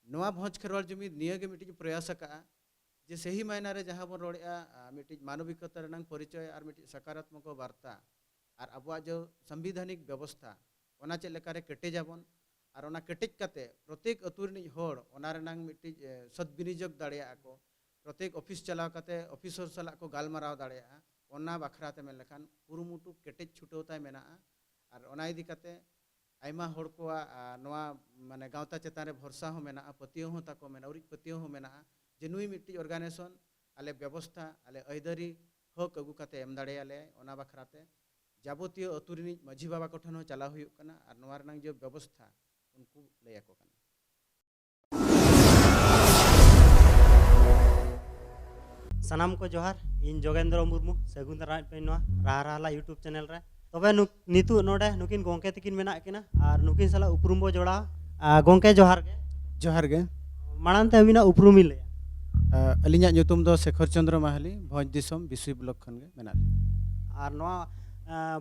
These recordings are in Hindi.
नवा भोज खेरवाड़ जुमिद निये के मिट्टी प्रयास का जे सही मायना रे जहाँ बन रोड़े मिट्टी मानविकता रनंग परिचय और मिट्टी सकारात्मक वार्ता और अब जो संविधानिक व्यवस्था ओना चेक लेकारे केटे जाबन और ओना केटेज काते प्रत्येक अतु रिनिज होड़ ओना रनंग मिट्टी सद्विनियोग दाड़ेया को प्रत्येक ऑफिस चलाव काते ऑफिसर सला को गालमाराव दाड़ेया ओना बखराते मेन लेखान कुरुमुटु केटेज छुटोताय मेना और ओना इदी काते आयमा होड़ को माने गावता चेतान रे भरसा हो मेना पतियो हो ताको मेना उरिज पतियो हो मेना जे नुई मिट्टी ऑर्गेनाइजेशन आले व्यवस्था आले अयदरी हक अगु काते एम दाड़ेयाले ओना बखराते जाबतीय अतु रिनिज माझी बाबा को ठन हो चला हुयुक कना और नोआ रनंग जो व्यवस्था उनको लैया को कना। सानाम को जोहार इन जोगेंद्र मुर्मू सगुन दाराय पे नोआ राहराला यूट्यूब चैनल रे तबे नितु नोडे नुकिन गोंके तकिन मेना किना और नुकिन साला उपरुम बो जोड़ा गोंके जोहार गे माड़ांते अबिना उपरुमी ले अलिया ᱧᱩᱛᱩᱢ दो शेखर चंद्र माहाली भोज दिसम बिसुई ब्लॉक खन गे मेना और नोआ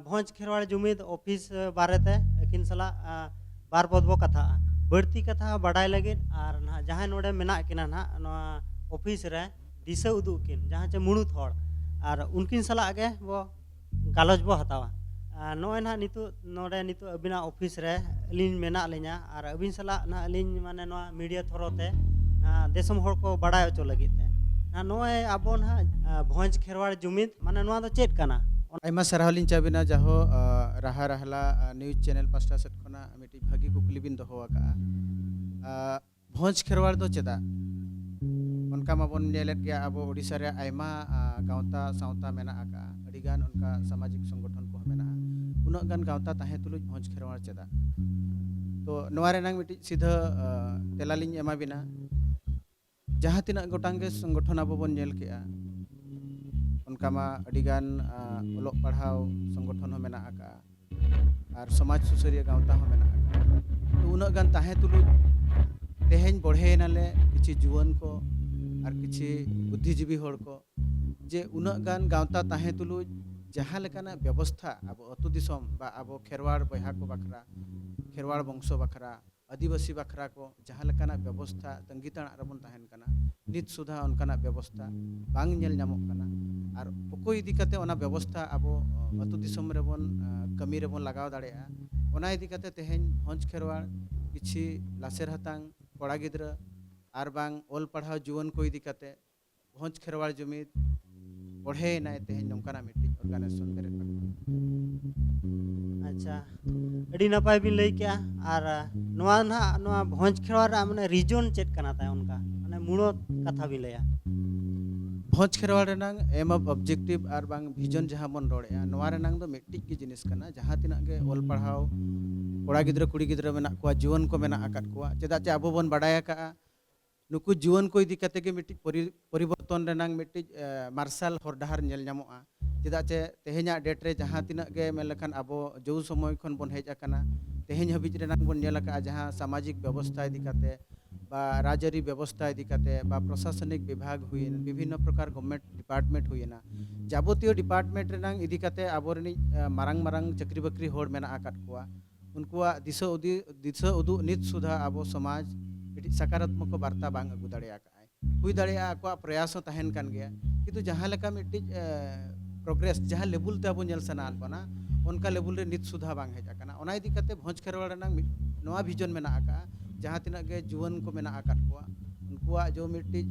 भोज खेरवाड़ जुमिद ऑफिस बारेते एकिन साला बार पद बो कथा बढ़ती कथा बाडाय लगे और ना जहां नोडे मेना किना ना नोआ ऑफिस रे दिशा उदुग किन जहां चे मुणुत होड़ और उनकिन साला गे वो गालज बो हतावा नोय ना नितु नोडे नितु अबिना ऑफिस रे अलिन मेना लेना और अबिन साला ना अलिन माने नोआ मीडिया थ्रोते देशम होड़ को बाडाय चो लगिते ना नोय अबो ना भोज खेरवाड़ जुमिद माने नोआ दो चेत कना आयमा सराहलिन चाबिना जाहो राहा राहला न्यूज चैनल पास्टा सेट खना मिटी भागी कुकली बिन दोहो आका भोज खेरवाड़ दो चेदा उनका माबन नेलेट गया अब ओडिशा रे आयमा गावता सावता मेना आका अडिगान उनका सामाजिक संगठन को मेना उनक गान गावता ताहे तुलुज भोज खेरवाड़ चेदा तो नोआ रेनांग मिटी सीधा तेलालिन एमा बिना जहाँ तिना गोटांगे संगठन अब बन नेल केआ उनका मा अडिगान ओलोक पढ़ाव संगठन हो मेना आका और समाज सुसरिया गावता हो मेना आका तो उनक गान ताहे तुलुज तेहेन बढ़े नाले किछि जुवन को और किछि बुद्धिजीवी होड़ को जे उनक गान गावता ताहे तुलुज जहाँ लेकाना व्यवस्था अब अतु दिसम बा अब खेरवाड़ बहा को बखरा खेरवाड़ वंशो बखरा आदिवासी बखरा को जहाँ लेकाना व्यवस्था तंगी ताना रबन ताहेन कना नित सुधा उनकाना व्यवस्था बांग नेल नामोक कना और ओको इदी काते ओना व्यवस्था अब अतु दिसम रेबन कमी रेबन लगाव दाड़ेया ओना इदी काते तेहेन भोज खेरवाड़ किछि लासेर हतांग कोड़ा गिद्रा और बांग ओल पढ़ाव जुवन को इदी काते भोज खेरवाड़ जुमिद पढ़े नाय तेहेन नोंकाना मिट्टी ऑर्गेनाइजेशन बेरे अच्छा अड़ी नपाय बिन लई क्या और नोआ ना नोआ भोज खेरवाड़ माने रीजन चेत कना ताय उनका माने मुड़ो कथा बिन लया भोज खेरवाड़ रेनांग एम ऑफ ऑब्जेक्टिव और बांग विजन जहाँ बन रोड़ेया नोआ रेनांग दो मिट्टी की जिनिस कना जहाँ तिना गे ओल पढ़ाव कोड़ा गिद्रा कुड़ी गिद्रा मेना कुआ जीवन को मेना आकात कुआ चेदा चे आबो बन बाडाया का नुकु जीवन को इदी काते के मिट्टी परिवर्तन रेनांग मिट्टी मार्शल हर डहार नेल नामोआ चेदा चे तेहेना डेट रे जहाँ तिना गे मेन लेखान आबो जो समय खन बन हेज आकना तेहेन हबिज रेनांग बन नेल का जहाँ सामाजिक व्यवस्था इदी काते बा राजरी व्यवस्था इदी काते बा प्रशासनिक विभाग हुई विभिन्न प्रकार गवर्नमेंट डिपार्टमेंट हुईना जाबतीय डिपार्टमेंट रेनांग इदी काते आबो रेनि मारंग मारंग चाकरी बाकरी होड़ मेना आकात कुआ उनकुआ दिशा उदु नित सुधा आबो समाज मिट्टी सकारात्मक वार्ता बांग अगु दाड़ेया हुई दाड़ेया को प्रयास तहन कान गया किंतु जहाँ लेका मिट्टी प्रोग्रेस जहाँ लेवल ते अब नेल सना बना उनका लेवल रे नित सुधा बांग हेज आकना ओना इदी काते भोज खेरवाड़ रेनांग नोआ विजन मेना आका जहाँ तिना गे जुवन को मेना आकात कुआ उनकुआ जो मिट्टी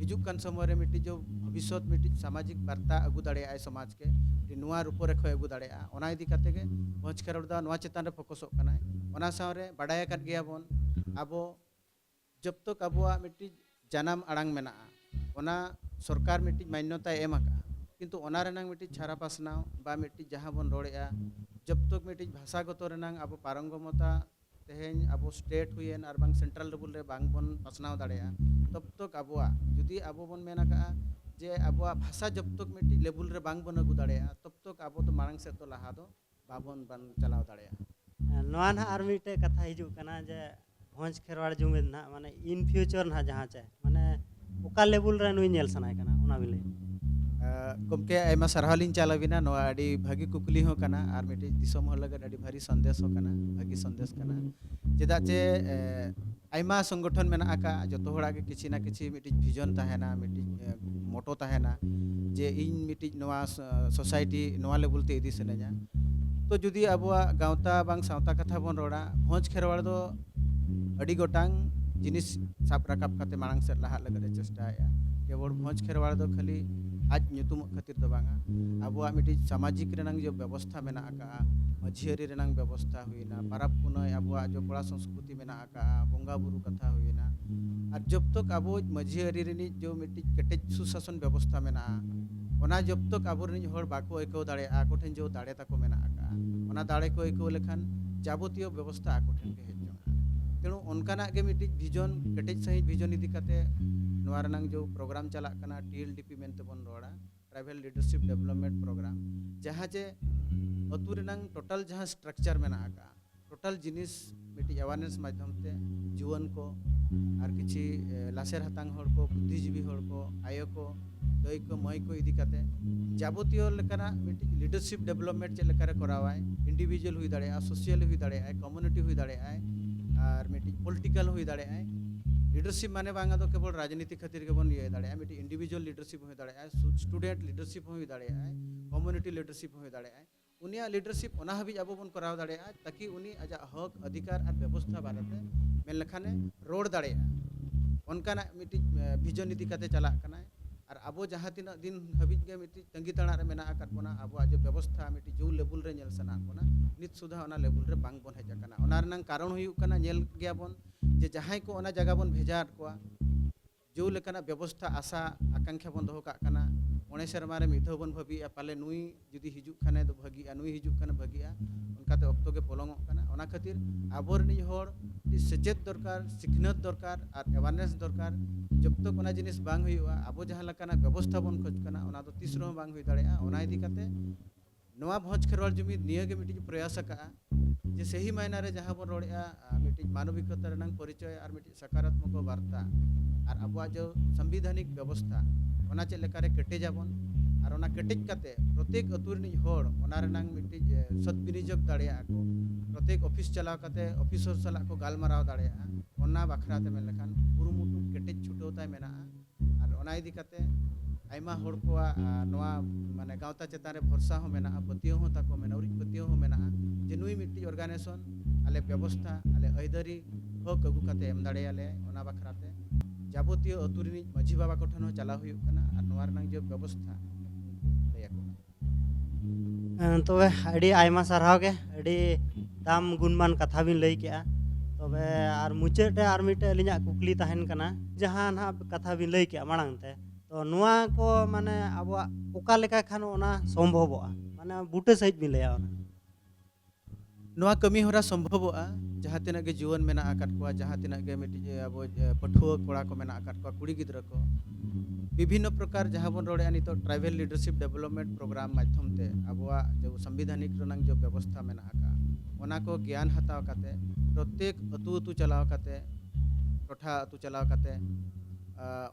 हिजुक कान समय रे मिट्टी जो भविष्य मिट्टी सामाजिक वार्ता अगु दाड़ेया समाज के नोआ रूप रेखा अगु दाड़ेया ओना इदी काते गे भोज खेरवाड़ दा नोआ चेतान रे फोकसोक कना ओना सावरे बाडाया कात गया बन आबो जब तक अबुआ मिट्टी जनाम आड़ांग मेना ओना सरकार मिट्टी मान्यता एम आका किंतु ओना रेनांग मिट्टी छारा पासनाव बा मिट्टी जहाँ बन रोड़ेया जब तक मिट्टी भाषागत रेनांग अब पारंगमता तेहेन अब स्टेट हुईन और बांग सेंट्रल लेवल रे बांग बन पासनाव दाड़ेया तब तक अबुआ जुदी अब बन मेना का जे अबुआ भाषा जब तक मिट्टी लेवल रे बांग बन अगु दाड़ेया तब तक अब तो मारंग से तो लहा दो बाबन बन चलाव दाड़ेया नोआ ना और मिटे कथा हिजु कना जे भोज खेरवाड़ जुमिद ना माने इन फ्यूचर ना जहाँ चे माने ओका लेवल रे नुई नेल सनाय कना ओना बिले गमके आयमा सरहालिन चालाबिना नोआ अडी भागी कुकली हो कना और मिट्टी दिसम हो लगत अडी भारी संदेश हो कना भागी संदेश कना चेदा चे आयमा संगठन मेना आका जोतो होड़ा के किसी ना किसी मिट्टी विजन तहना मिट्टी मोटो तहना जे इन मिट्टी नवा सोसाइटी नवा लेवल ते इदी सनेजा तो जुदी अबुआ गावता बांग सावता कथा बन रोड़ा भोज खेरवाड़ दो अड़ी गोटांग जिनिस साब राकाब काते मांग से लहा लगरे चेष्टाया केवल भोज खेरवाड़ दो खाली आज nyutum खातिर दो बांगा अबुआ मिट्टी सामाजिक रेनांग जो व्यवस्था मेना आका मझियरी रेनांग व्यवस्था हुईना पाराब पुनय अबुआ जो कोड़ा संस्कृति मेना आका बोंगा बुरु कथा हुईना और जब तक अबो मझियरी रेनी जो मिट्टी केटेज सुशासन व्यवस्था मेना ओना जब तक अबो रेनी होड़ बाको एको दाड़े आको ठेन जो दाड़े ताको मेना आका ओना दाड़े को एको लेखान जाबतीय व्यवस्था आको ठेन के हेजोंगा तेणु उनकाना के मिट्टी विजन केटेज सही विजन इदी काते नवा रेनांग जो प्रोग्राम चला कना TLDP मेनते बन रोड़ा ट्राइबल लीडरशिप डेवलपमेंट प्रोग्राम जहाँ जे अतु रेनांग टोटल जहाँ स्ट्रक्चर मेना आका टोटल जिनिस मिट्टी अवेयरनेस माध्यम ते जुवन को और किसी लासेर हतांग होड़ को बुद्धिजीवी होड़ को आयो को दई को मई को इदी काते जाबतीय लेकाना मिट्टी लीडरशिप डेवलपमेंट चे लेकारे करावाय इंडिविजुअल हुई दाड़े सोशल हुई दाड़े कम्युनिटी हुई दाड़े और मिट्टी पॉलिटिकल हुई दाड़े लीडरशिप माने बांगा तो केवल राजनीति खातिर के बन ये दाड़े मिट्टी इंडिविजुअल लीडरशिप हुई दाड़े स्टूडेंट लीडरशिप हुई दाड़े कम्युनिटी लीडरशिप हुई दाड़े उनिया लीडरशिप ओना हबी अब बन कराव दाड़े ताकि उनी आजा हक अधिकार और व्यवस्था बारेते मेन लखाने रोड दाड़े उनकाना मिट्टी विजन इदी काते चला कना और अब जहाँ तीना दिन हबी के मिट्टी तंगी तड़ा रे मेना आकात बना अब जो व्यवस्था मिट्टी जो लेवल रे नेल सना बना नित सुधा ओना लेवल रे बांग बन हेज कना ओना रनंग कारण हुयु कना नेल गया बन जे जहाँ को ओना जगह बन भेजा कोआ जो लेकाना व्यवस्था आशा आकांक्षा बन दोहो का कना ओने शर्मा रे मिथो बन भबी पाले नुई जुदी हिजुक खाने तो भगी नुई हिजुक खाने भगी उनकाते ऑक्टो के पोलोंग कना ओना खातिर आबोरनी होड़ सचेत दरकार सिखनत दरकार और अवेयरनेस दरकार जब तक ओना जिनिस बांग हुआ अब जहाँ लेकाना व्यवस्था बन खोज कना ओना तो तीसरो बांग हुई दाड़े ओना इदी काते नवा भोज खेरवाड़ जुमिद निया के मिट्टी प्रयास का जे सही मायना रे जहाँ बन रोड़े मिट्टी मानविकता रेनांग परिचय और मिट्टी सकारात्मक वार्ता और अब जो संविधानिक व्यवस्था ओना चेक लेकारे केटेजाबन और ओना केटेज काते प्रत्येक अतु रिनिज होड़ ओना रेनांग मिट्टी सद विनियोग दाड़ेया को प्रत्येक ऑफिस चलाव काते ऑफिसर सला को गालमाराव दाड़ेया ओना बाखराते मेन लेखान कुरुमुटु केटेज छुटोताय मेना और ओना इदी काते आयमा होड़ को नवा माने गावता चेतान रे भरसा हो मेना पतियो हो ताको मेना उरी पतियो हो मेना जे नुई मिट्टी ऑर्गेनाइजेशन आले व्यवस्था आले अइदरी हक अगु काते एम दाड़ेयाले ओना बाखराते जाबतीय अतु रिनिज माझी बाबा को ठन चला हुई कना और नवा रनंग जो व्यवस्था तबे अड़ी आयमा सारहाव के अड़ी दाम गुणमान कथा बिन लई केआ तबे आर मुचाद रे आर मिटे अलिया कुकली तहन कना जहां ना कथा बिन लई केआ मांग ते तो नुआ को माने आबो ओका लेका खान ओना संभवोआ माने बुटे सहित बिन लया ओना नवा कमी होरा संभवोआ जहाँ तिना के जीवन मेना आकात को जहाँ तिना के मिट्टी अब पठुआ कोड़ा को मेना आकात को कुड़ी गिद्रा को विभिन्न प्रकार जहाँ बन रोड़े नितो ट्राइबल लीडरशिप डेवलपमेंट प्रोग्राम माध्यम ते अबुआ जो संविधानिक रनंग जो व्यवस्था मेना आका ओना को ज्ञान हताव काते प्रत्येक अतु अतु चलाव काते टोठा अतु चलाव काते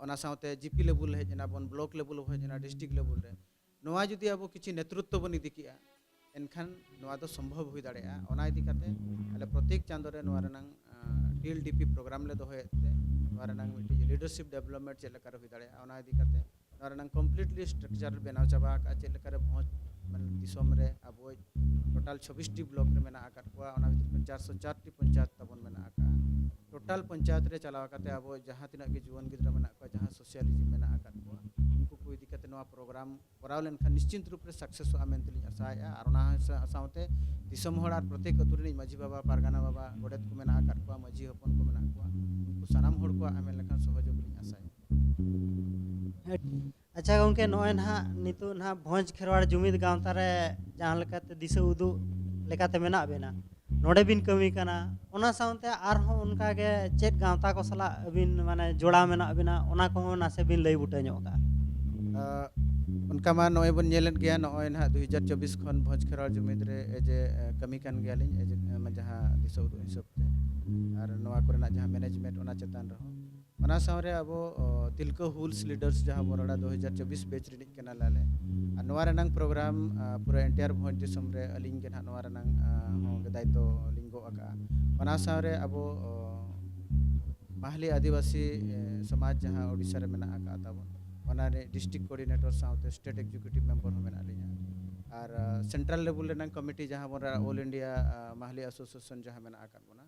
ओना साउते जीपी लेवल हेजना बन ब्लॉक लेवल हेजना डिस्ट्रिक्ट लेवल रे नवा जुदी अब किछि नेतृत्व बन इदी किया एनखान नवा दो संभव हुई दाड़ेया ओना इदी काते आले प्रत्येक चांदो रे नवा रनंग TLDP प्रोग्राम ले दोहेते नवा रनंग मिट्टी लीडरशिप डेवलपमेंट चेक लेकर हुई दाड़ेया ओना इदी काते नवा रनंग कंप्लीटली स्ट्रक्चर बनाव चाबा का चेक लेकर भोज माने दिसोम रे अब टोटल 26 टी ब्लॉक रे मेना आकार को ओना भीतर 404 टी पंचायत तबन मेना आका टोटल पंचायत रे चलाव काते अब जहाँ तिना के जीवन गिद्रा मेना को जहाँ सोशलिज्म मेना आकार को उनको को इदी काते नवा प्रोग्राम कराव लेनखान निश्चित रूप रे सक्सेस आ मेनतलिन आशाया और ओना साउते दिसोम होड़ और प्रत्येक अतु रे माझी बाबा पारगाना बाबा गोडेत को मेना आकार को माझी हपन को मेना को उनको सानाम होड़ को आमेन लेखान सहयोग लिन आशाया अच्छा गंके नय ना नितो ना भोज खेरवाड़ जुमिद गांवता रे जहाँ लेकाते दिशा उदु लेकाते मेना बेना नोडे बिन कमी कना ओना साउते आरहों उनका के चेक गांवता को सला बिन माने जोड़ा मेना बिना ओना को नासे बिन लई बुटे ᱧᱚᱜ उनका मा नय बन नेलन गया नय ना 2024 खन भोज खेरवाड़ जुमिद रे एजे कमी कान गयालिन एजे जहाँ दिशा उदु हिसाब ते और नवा कोरेना जहाँ मैनेजमेंट ओना चेतान रहो ओना सावरे अब तिलका हुल्स लीडर्स जहाँ बरोड़ा 2024 बैच रिनिज केना लाले और नवा रनंग प्रोग्राम पूरा एंटायर भोज दिसम रे अलिंग के ना नवा रनंग हो दायित्व लिंगो आका ओना सावरे अब माहली आदिवासी समाज जहाँ ओडिशा रे मेना आका ताबन ओनारे district coordinator south state executive member हो मेना लिया और सेंट्रल लेवल रेनांग कमिटी जहाँ बोरा ऑल इंडिया माहली एसोसिएशन जहाँ मेना आका बोना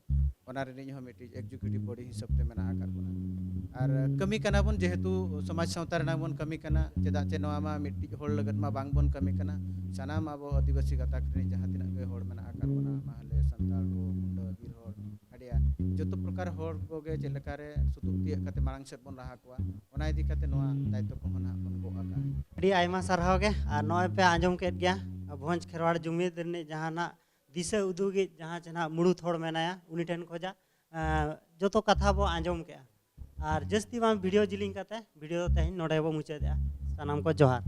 ओनारे निज हम मिटी एग्जीक्यूटिव बॉडी हिसाब ते मेना आका बोना और कमी कना बन जेहेतु समाज सावता रेनांग बन कमी कना चेदा चे नोआ मा मिटी होड़ लगत मा बांग बन कमी कना सानाम आबो आदिवासी गाताक रे जहाँ तिना गे होड़ मेना आका बोना माहले संताल रो मुंडा बीर होड़ हडिया जतो प्रकार होड़ कोगे जेलकारे सुतुक तिया कते मांग सेट बन रहा कोआ ओना इदी कते नोआ दायित्व को होना बन को आका अड़ी आयमा सरहाव गे और नॉय पे आंजम केट गया भोज खेरवाड़ जुमीद ने जहाँ ना दिशा उदुगी जहाँ चना मुड़ू थोड़ मेनाया उनी ठेन खोजा जो तो कथा बो आंजम के और जस्ती वीडियो जिलिंग कते वीडियो तेहन नोडे बो मुचाद सानाम को जोहार।